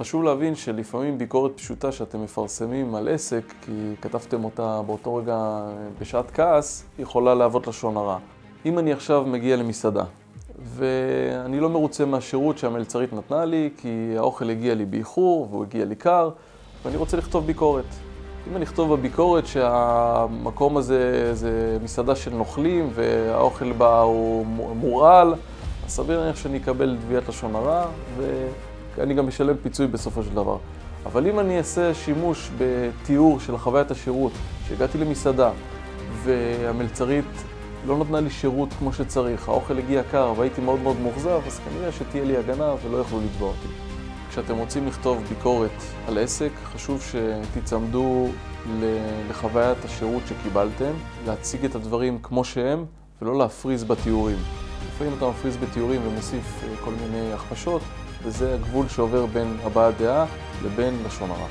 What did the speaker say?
חשוב להבין שלפעמים ביקורת פשוטה שאתם מפרסמים על עסק, כי כתבתם אותה באותו רגע בשעת כעס, יכולה להוות לשון הרע. אם אני עכשיו מגיע למסעדה, ואני לא מרוצה מהשירות שהמלצרית נתנה לי, כי האוכל הגיע לי באיחור והוא הגיע לי קר, ואני רוצה לכתוב ביקורת. אם אני אכתוב בביקורת שהמקום הזה זה מסעדה של נוכלים והאוכל בה הוא מורעל, אז סביר להניח שאני אקבל תביעת לשון הרע ואני גם אשלם פיצוי בסופו של דבר. אבל אם אני אעשה שימוש בתיאור של חוויית השירות, שהגעתי למסעדה והמלצרית לא נתנה לי שירות כמו שצריך, האוכל הגיע קר והייתי מאוד מאוד מאוכזב, אז כנראה שתהיה לי הגנה ולא יוכלו לתבוע אותי. כשאתם רוצים לכתוב ביקורת על עסק, חשוב שתצמדו לחוויית השירות שקיבלתם, להציג את הדברים כמו שהם ולא להפריז בתיאורים. לפעמים אתה מפריז בתיאורים ומוסיף כל מיני הכפשות, וזה הגבול שעובר בין הבעת דעה לבין לשון הרע.